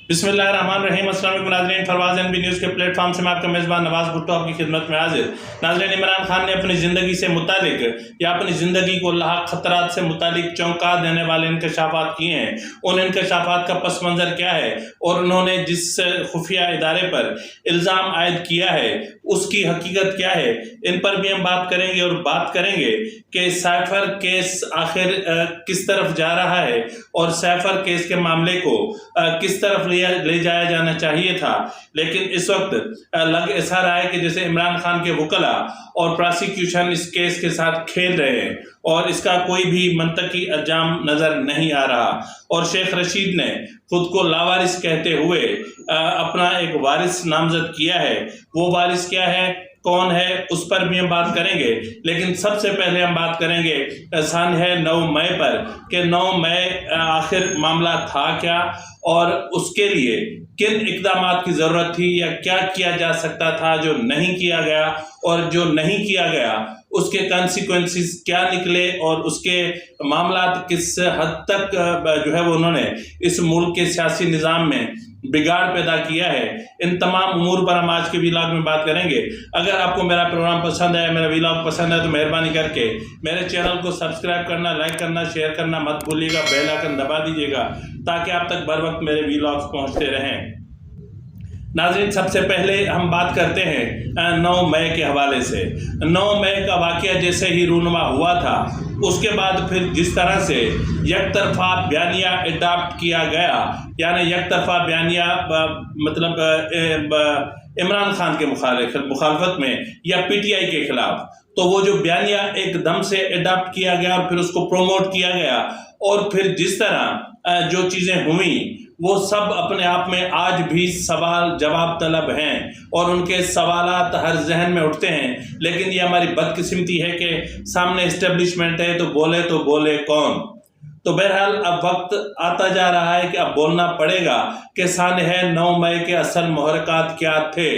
बिस्मिल्लाहिर्रहमानिर्रहीम। अस्सलाम वालेकुम नाज़रीन, फरवाज़ एनबी न्यूज़ के प्लेटफॉर्म से मैं आपका मेज़बान नवाज़ भुट्टो आपकी खिदमत में हाजिर। नाज़रीन, इमरान खान ने अपनी ज़िंदगी से मुतालिक या अपनी ज़िंदगी को लाहक ख़तरात से मुतालिक चौंका देने वाले इंकशाफात किए हैं। उन इंकशाफात का पस मंज़र क्या है और उन्होंने जिस खुफिया इदारे पर इल्ज़ाम आयद किया है उसकी हकीकत क्या है, इन पर भी हम बात करेंगे और बात करेंगे कि साइफर केस आखिर किस तरफ जा रहा है और साइफर केस के मामले को किस तरफ ले जाया जाना चाहिए था। लेकिन इस वक्त लग ऐसा रहा है कि जैसे इमरान खान के वकला और प्रोसिक्यूशन इस केस के साथ खेल रहे हैं और इसका कोई भी मंतकी अंजाम नजर नहीं आ रहा। और शेख रशीद ने खुद को लावारिस कहते हुए अपना एक वारिस नामजद किया है। वो वारिस क्या है, कौन है, उस पर भी हम बात करेंगे। लेकिन सबसे पहले हम बात करेंगे सानह 9 मई पर कि 9 मई आखिर मामला था क्या और उसके लिए किन इक़दामात की ज़रूरत थी या क्या किया जा सकता था जो नहीं किया गया, और जो नहीं किया गया उसके कॉन्सिक्वेंसेस क्या निकले और उसके मामला किस हद तक जो है वो उन्होंने इस मुल्क के सियासी निज़ाम में बिगाड़ पैदा किया है। इन तमाम उमूर पर हम आज के व्लॉग में बात करेंगे। अगर आपको मेरा प्रोग्राम पसंद है, मेरा व्लॉग पसंद है, तो मेहरबानी करके मेरे चैनल को सब्सक्राइब करना, लाइक करना, शेयर करना मत भूलिएगा, बेल आइकन दबा दीजिएगा ताकि आप तक बर वक्त मेरे व्लॉग्स पहुंचते रहें। नाज़रीन, सबसे पहले हम बात करते हैं 9 मई के हवाले से। 9 मई का वाक़या जैसे ही रूनुमा हुआ था उसके बाद फिर जिस तरह से एक तरफा बयानिया अडॉप्ट किया गया, यानी एक तरफा बयानिया मतलब इमरान खान के मुखालफत में या पीटीआई के खिलाफ, तो वो जो बयानिया एकदम से अडॉप्ट किया गया और फिर उसको प्रोमोट किया गया और फिर जिस तरह जो चीज़ें हुई वो सब अपने आप में आज भी सवाल जवाब तलब हैं और उनके सवालात हर जहन में उठते हैं। लेकिन ये हमारी बदकिस्मती है कि सामने इस्टेब्लिशमेंट है तो बोले कौन। तो बहरहाल अब वक्त आता जा रहा है कि अब बोलना पड़ेगा कि सानह 9 मई के असल मुहर्रकात क्या थे,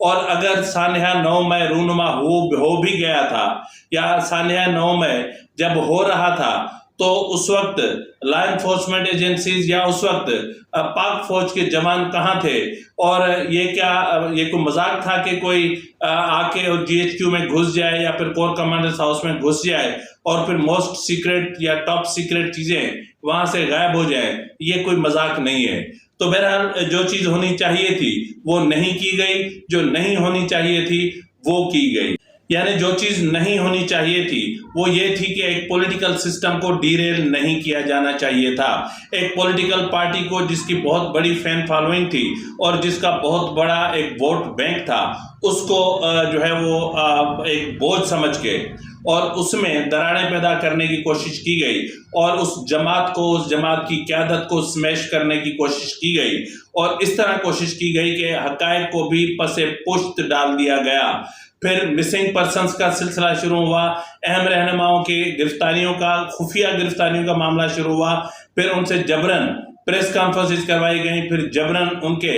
और अगर सानह 9 मई रूनुमा हो भी गया था या सानह 9 मई जब हो रहा था तो उस वक्त लॉ एनफोर्समेंट एजेंसीज या उस वक्त पाक फौज के जवान कहाँ थे, और ये कोई मजाक था कि कोई आके और जीएचक्यू में घुस जाए या फिर कोर कमांडर्स हाउस में घुस जाए और फिर मोस्ट सीक्रेट या टॉप सीक्रेट चीजें वहां से गायब हो जाए। ये कोई मजाक नहीं है। तो बहरहाल जो चीज होनी चाहिए थी वो नहीं की गई, जो नहीं होनी चाहिए थी वो की गई। यानी जो चीज नहीं होनी चाहिए थी वो ये थी कि एक पॉलिटिकल सिस्टम को डीरेल नहीं किया जाना चाहिए था। एक पॉलिटिकल पार्टी को जिसकी बहुत बड़ी फैन फॉलोइंग थी और जिसका बहुत बड़ा एक वोट बैंक था, उसको जो है वो एक बोझ समझ के और उसमें दरारें पैदा करने की कोशिश की गई और उस जमात की क़यादत को स्मैश करने की कोशिश की गई और इस तरह कोशिश की गई कि हक़ाइक़ को भी पसे पुश्त डाल दिया गया। फिर मिसिंग पर्सन्स का सिलसिला शुरू हुआ, अहम रहनुमाओं की गिरफ्तारियों का, खुफिया गिरफ्तारियों का मामला शुरू हुआ। फिर उनसे जबरन प्रेस कॉन्फ्रेंसेस करवाई गई, फिर जबरन उनके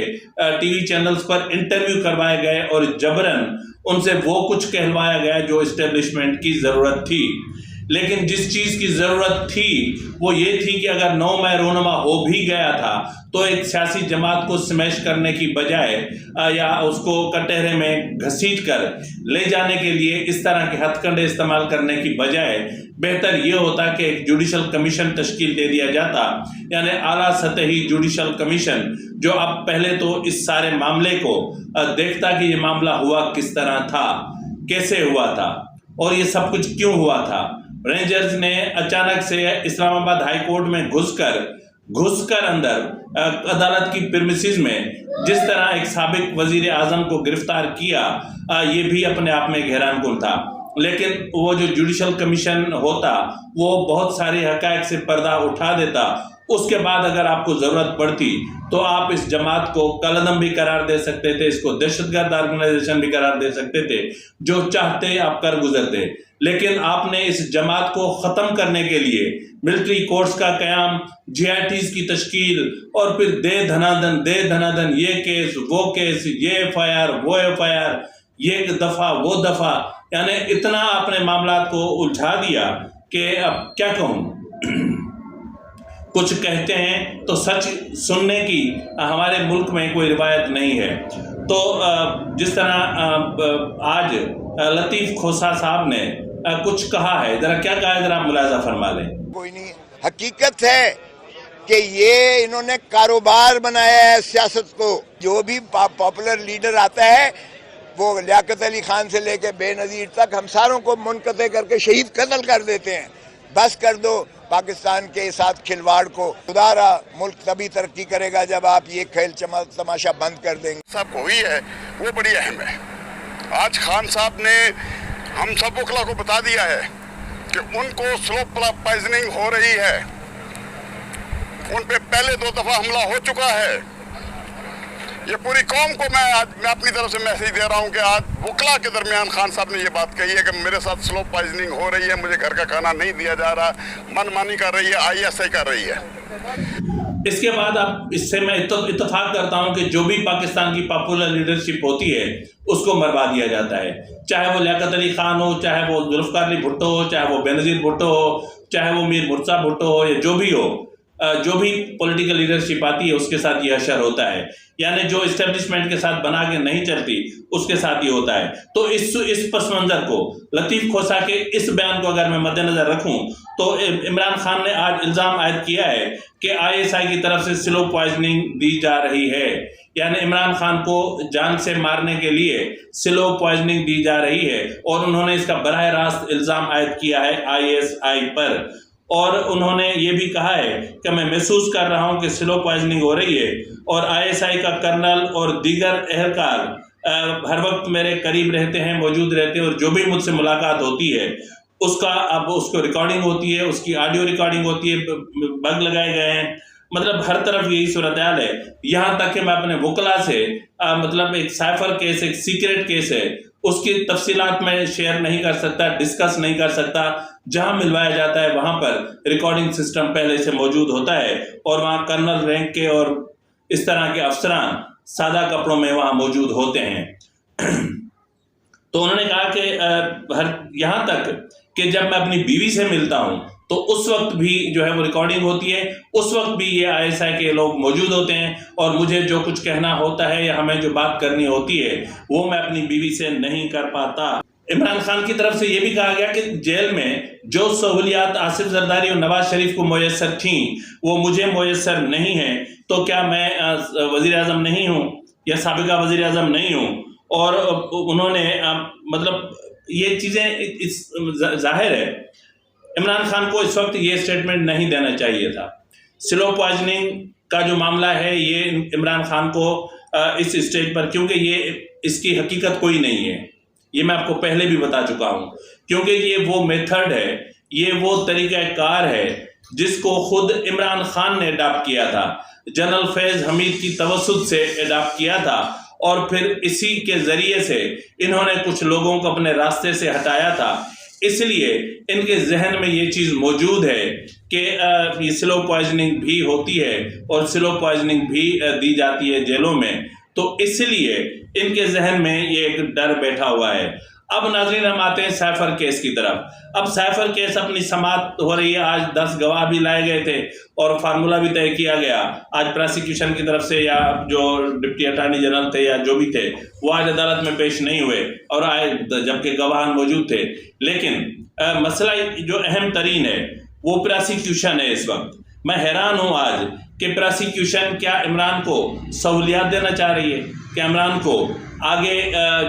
टीवी चैनल्स पर इंटरव्यू करवाए गए और जबरन उनसे वो कुछ कहलवाया गया जो इस्टेब्लिशमेंट की ज़रूरत थी। लेकिन जिस चीज़ की ज़रूरत थी वो ये थी कि अगर 9 मई रूनुमा हो भी गया था तो एक सियासी जमात को स्मैश करने की बजाय या उसको कटहरे में घसीट कर ले जाने के लिए इस तरह के हथकंडे इस्तेमाल करने की बजाय बेहतर ये होता कि एक जुडिशल कमीशन तश्कील दे दिया जाता, यानी आला सतही जुडिशल कमीशन, जो अब पहले तो इस सारे मामले को देखता कि ये मामला हुआ किस तरह था, कैसे हुआ था और ये सब कुछ क्यों हुआ था। रेंजर्स ने अचानक से इस्लामाबाद हाई कोर्ट में घुसकर अंदर अदालत की प्रीमिसेस में जिस तरह एक साबिक वजीर आजम को गिरफ्तार किया, ये भी अपने आप में हैरानकुन था। लेकिन वो जो जुडिशल कमीशन होता वो बहुत सारे हक़ाइक़ से पर्दा उठा देता। उसके बाद अगर आपको ज़रूरत पड़ती तो आप इस जमात को कलअदम भी करार दे सकते थे, इसको दहशतगर्द ऑर्गेनाइजेशन भी करार दे सकते थे, जो चाहते आप कर गुजरते। लेकिन आपने इस जमात को ख़त्म करने के लिए मिलिट्री कोर्ट्स का क़याम, GITs की तश्कील और फिर दे धनादन ये केस वो केस, ये FIR वो FIR, ये दफ़ा वो दफ़ा, यानी इतना आपने मामला को उलझा दिया कि अब क्या कहूँ। کچھ کہتے ہیں تو سچ سننے کی ہمارے ملک میں کوئی روایت نہیں ہے. تو جس طرح آج لطیف کھوسہ صاحب نے کچھ کہا ہے، ذرا کیا کہا ہے، ذرا ملاحظہ فرما لیں. کوئی نہیں، حقیقت ہے کہ یہ انہوں نے کاروبار بنایا ہے سیاست کو. جو بھی پاپولر لیڈر آتا ہے وہ لیاقت علی خان سے لے کے بے نظیر تک ہم ساروں کو منقطع کر کے شہید قتل کر دیتے ہیں. بس کر دو پاکستان کے ساتھ کھلواڑ کو. خدا را ملک تبھی ترقی کرے گا جب آپ یہ کھیل تماشا بند کر دیں گے. صاحب ہوئی ہے وہ بڑی اہم ہے. آج خان صاحب نے ہم سب وکلا کو بتا دیا ہے کہ ان کو سلو پوائزننگ ہو رہی ہے. ان پہ پہلے 2 دفعہ حملہ ہو چکا ہے. یہ پوری قوم کو میں اپنی طرف سے میسیج دے رہا ہوں کہ آج وکلا کے درمیان خان صاحب نے یہ بات کہی ہے کہ میرے ساتھ سلو پوائزننگ ہو رہی ہے، مجھے گھر کا کھانا نہیں دیا جا رہا، من مانی کر رہی ہے، ISI کر رہی ہے. اس کے بعد اب اس سے میں اتفاق کرتا ہوں کہ جو بھی پاکستان کی پاپولر لیڈرشپ ہوتی ہے اس کو مروا دیا جاتا ہے، چاہے وہ لیاقت علی خان ہو، چاہے وہ ذوالفقار علی بھٹو ہو، چاہے وہ بینظیر بھٹو ہو، چاہے وہ میر مرزا بھٹو ہو، یا جو بھی ہو، جو بھی پولیٹیکل لیڈرشپ آتی ہے اس کے ساتھ یہ اشر ہوتا ہے. یعنی جو اسٹیبلشمنٹ کے ساتھ بنا کے نہیں چلتی اس کے ساتھ یہ ہوتا ہے. تو اس پس منظر کو، لطیف کھوسہ کے اس بیان کو اگر میں مد نظر رکھوں تو عمران خان نے آج الزام عائد کیا ہے کہ ISI کی طرف سے سلو پوائزننگ دی جا رہی ہے. یعنی عمران خان کو جان سے مارنے کے لیے سلو پوائزننگ دی جا رہی ہے، اور انہوں نے اس کا براہ راست الزام عائد کیا ہے ISI پر. اور انہوں نے یہ بھی کہا ہے کہ میں محسوس کر رہا ہوں کہ سلو پوائزننگ ہو رہی ہے، اور ISI کا کرنل اور دیگر اہلکار ہر وقت میرے قریب رہتے ہیں، موجود رہتے ہیں، اور جو بھی مجھ سے ملاقات ہوتی ہے اس کا اب اس کو ریکارڈنگ ہوتی ہے، اس کی آڈیو ریکارڈنگ ہوتی ہے، بگ لگائے گئے ہیں. مطلب ہر طرف یہی صورتحال ہے. یہاں تک کہ میں اپنے وکلا سے مطلب ایک سائفر کیس، ایک سیکریٹ کیس ہے، اس کی تفصیلات میں شیئر نہیں کر سکتا، ڈسکس نہیں کر سکتا. جہاں ملوایا جاتا ہے وہاں پر ریکارڈنگ سسٹم پہلے سے موجود ہوتا ہے، اور وہاں کرنل رینک کے اور اس طرح کے افسران سادہ کپڑوں میں وہاں موجود ہوتے ہیں. تو انہوں نے کہا کہ یہاں تک کہ جب میں اپنی بیوی سے ملتا ہوں تو اس وقت بھی جو ہے وہ ریکارڈنگ ہوتی ہے، اس وقت بھی یہ ISI کے لوگ موجود ہوتے ہیں، اور مجھے جو کچھ کہنا ہوتا ہے یا ہمیں جو بات کرنی ہوتی ہے وہ میں اپنی بیوی سے نہیں کر پاتا. عمران خان کی طرف سے یہ بھی کہا گیا کہ جیل میں جو سہولیات آصف زرداری اور نواز شریف کو میسر تھیں وہ مجھے میسر نہیں ہیں، تو کیا میں وزیر اعظم نہیں ہوں یا سابقہ وزیر اعظم نہیں ہوں. اور انہوں نے مطلب یہ چیزیں ظاہر ہے عمران خان کو اس وقت یہ اسٹیٹمنٹ نہیں دینا چاہیے تھا. سلو پوائزننگ کا جو معاملہ ہے یہ عمران خان کو اس اسٹیج پر، کیونکہ یہ اس کی حقیقت کوئی نہیں ہے، یہ میں آپ کو پہلے بھی بتا چکا ہوں، کیونکہ یہ وہ میتھڈ ہے، یہ وہ طریقہ کار ہے جس کو خود عمران خان نے اڈاپٹ کیا تھا، جنرل فیض حمید کی توسط سے اڈاپٹ کیا تھا، اور پھر اسی کے ذریعے سے انہوں نے کچھ لوگوں کو اپنے راستے سے ہٹایا تھا. اس لیے ان کے ذہن میں یہ چیز موجود ہے کہ یہ سلو پوائزننگ بھی ہوتی ہے اور سلو پوائزننگ بھی دی جاتی ہے جیلوں میں. تو اس لیے ان کے ذہن میں یہ ایک ڈر بیٹھا ہوا ہے. اب ناظرین ہم آتے ہیں سائفر کیس کی طرف. اب سائفر کیس اپنی سماعت ہو رہی ہے. آج 10 گواہ بھی لائے گئے تھے اور فارمولہ بھی طے کیا گیا. آج پراسیکیوشن کی طرف سے یا جو ڈپٹی اٹارنی جنرل تھے یا جو بھی تھے وہ آج عدالت میں پیش نہیں ہوئے اور آئے جبکہ گواہان موجود تھے. لیکن مسئلہ جو اہم ترین ہے وہ پراسیکیوشن ہے. اس وقت میں حیران ہوں آج کہ پراسیکیوشن کیا عمران کو سہولیات دینا چاہ رہی ہے، کہ عمران کو آگے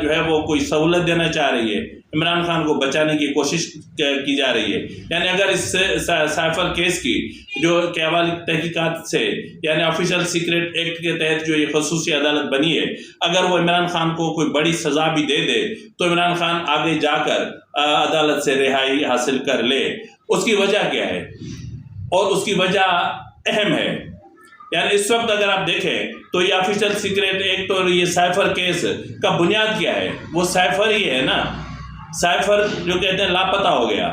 جو ہے وہ کوئی سہولت دینا چاہ رہی ہے، عمران خان کو بچانے کی کوشش کی جا رہی ہے. یعنی اگر اس سائفر کیس کی جو کیوالی تحقیقات سے یعنی آفیشل سیکریٹ ایکٹ کے تحت جو یہ خصوصی عدالت بنی ہے، اگر وہ عمران خان کو کوئی بڑی سزا بھی دے دے تو عمران خان آگے جا کر عدالت سے رہائی حاصل کر لے. اس کی وجہ کیا ہے؟ اور اس کی وجہ اہم ہے. یعنی اس وقت اگر آپ دیکھیں تو یہ آفیشل سیکریٹ ایکٹ اور یہ سائفر کیس کا بنیاد کیا ہے؟ وہ سائفر ہی ہے نا. سائفر جو کہتے ہیں لاپتہ ہو گیا،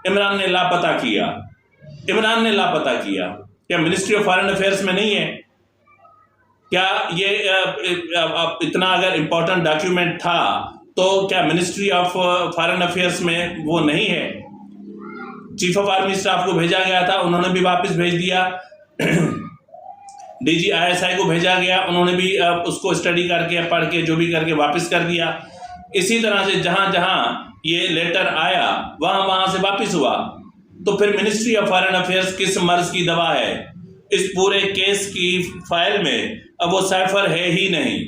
عمران نے لاپتہ کیا. عمران نے لاپتہ کیا. کیا منسٹری آف فارن افیئرس میں نہیں ہے؟ کیا یہ اتنا اگر امپورٹنٹ ڈاکیومنٹ تھا تو کیا منسٹری آف فارن افیئرس میں وہ نہیں ہے؟ چیف آف آرمی اسٹاف کو بھیجا گیا تھا، انہوں نے بھی واپس بھیج دیا. DGISI को भेजा गया, उन्होंने भी उसको स्टडी करके पढ़ के जो भी करके वापस कर दिया। इसी तरह से जहाँ जहाँ ये लेटर आया वहाँ से वापस हुआ। तो फिर मिनिस्ट्री ऑफ फॉरेन अफेयर्स किस मर्ज की दवा है? इस पूरे केस की फाइल में अब वो साइफर है ही नहीं,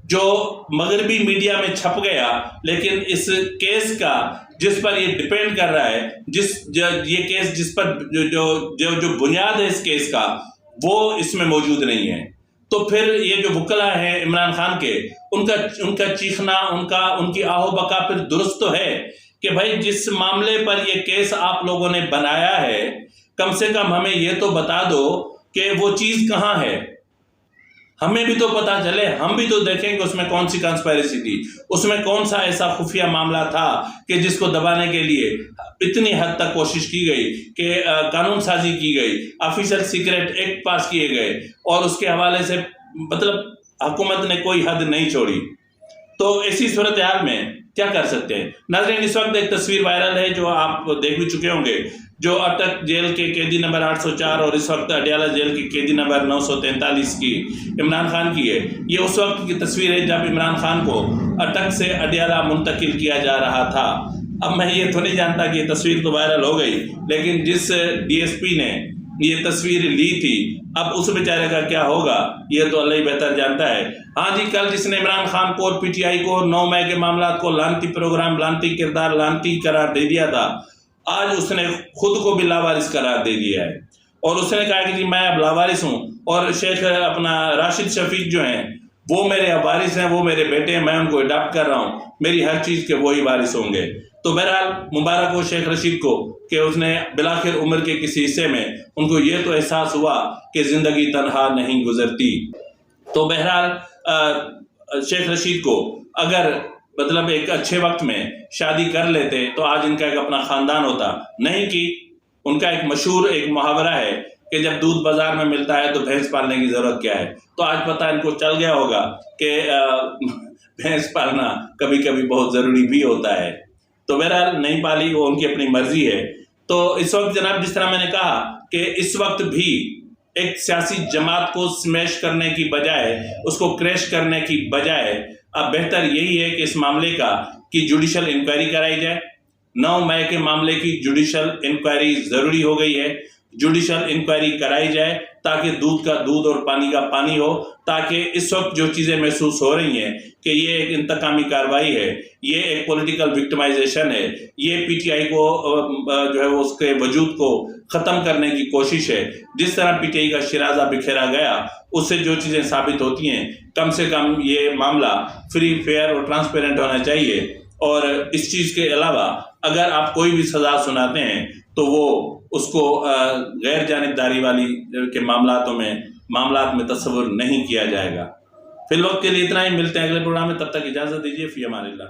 जो मगरबी मीडिया में छप गया, लेकिन इस केस का जिस पर ये डिपेंड कर रहा है, ये केस जिस पर जो बुनियाद है इस केस का, वो इसमें मौजूद नहीं है। तो फिर ये जो वकला है इमरान खान के, उनका चीखना, उनकी आहो बका फिर दुरुस्त तो है कि भाई जिस मामले पर ये केस आप लोगों ने बनाया है, कम से कम हमें ये तो बता दो कि वो चीज़ कहाँ है, हमें भी तो पता चले, हम भी तो देखेंगे उसमें कौन सी कंस्पायरेसी थी, उसमें कौन सा ऐसा खुफिया मामला था कि जिसको दबाने के लिए इतनी हद तक कोशिश की गई कि कानून साजी की गई, ऑफिशियल सीक्रेट एक्ट पास किए गए, और उसके हवाले से मतलब हुकूमत ने कोई हद नहीं छोड़ी। तो ऐसी सूरत हाल में क्या कर सकते हैं? नाज़रीन, इस वक्त एक तस्वीर वायरल है जो आप देख भी चुके होंगे, जो अटक जेल के कैदी नंबर 804 और इस वक्त अडियाला जेल के कैदी नंबर 943 की इमरान खान की है। ये उस वक्त की तस्वीर है जब इमरान खान को अटक से अडियाला मुंतकिल किया जा रहा था। अब मैं ये तो नहीं जानता कि ये तस्वीर तो वायरल हो गई, लेकिन जिस DSP ने ये तस्वीर ली थी, अब उस बेचारे का क्या होगा ये तो अल्लाह ही बेहतर जानता है। हाँ जी, कल जिसने इमरान खान को और PTI को 9 मई के मामला को लानती प्रोग्राम, लानती किरदार, लानती करार दे दिया था, आज उसने खुद को भी लावारिस करार दे दिया है और उसने कहा कि जी मैं अब लावारिस हूँ, और शेख अपना राशिद शफीक जो हैं वो मेरे अब वारिस हैं, वो मेरे बेटे हैं, मैं उनको अडॉप्ट कर रहा हूँ, मेरी हर चीज़ के वही वारिस होंगे। तो बहरहाल मुबारक हो शेख रशीद को कि उसने बिलाखिर उम्र के किसी हिस्से में उनको ये तो एहसास हुआ कि ज़िंदगी तनहा नहीं गुजरती। तो बहरहाल शेख रशीद को अगर मतलब एक अच्छे वक्त में शादी कर लेते तो आज इनका एक अपना ख़ानदान होता, नहीं कि उनका एक मशहूर एक मुहावरा है कि जब दूध बाजार में मिलता है तो भैंस पालने की ज़रूरत क्या है। तो आज पता इनको चल गया होगा कि भैंस पालना कभी कभी बहुत ज़रूरी भी होता है। तो बहरहाल नहीं पाली, वो उनकी अपनी मर्जी है। तो इस वक्त जनाब, जिस तरह मैंने कहा कि इस वक्त भी एक सियासी जमात को स्मैश करने की बजाय, उसको क्रैश करने की बजाय, अब बेहतर यही है कि इस मामले की जुडिशल इंक्वायरी कराई जाए। 9 मई के मामले की जुडिशल इंक्वायरी ज़रूरी हो गई है, जुडिशल इंक्वायरी कराई जाए ताकि दूध का दूध और पानी का पानी हो, ताकि इस वक्त जो चीज़ें महसूस हो रही हैं कि ये एक इंतकामी कार्रवाई है, ये एक पॉलिटिकल विक्टिमाइजेशन है, ये PTI को जो है वो उसके वजूद को ख़त्म करने की कोशिश है। जिस तरह PTI का शिराजा बिखेरा गया, उससे जो चीज़ें साबित होती हैं, कम से कम ये मामला फ्री, फेयर और ट्रांसपेरेंट होना चाहिए। और इस चीज़ के अलावा अगर आप कोई भी सज़ा सुनाते हैं तो वो उसको गैर जानिबदारी वाली के मामलात में तस्वुर नहीं किया जाएगा। फिलहाल के लिए इतना ही, मिलते हैं अगले प्रोग्राम में, तब तक इजाज़त दीजिए। फ़ी अमानिल्लाह।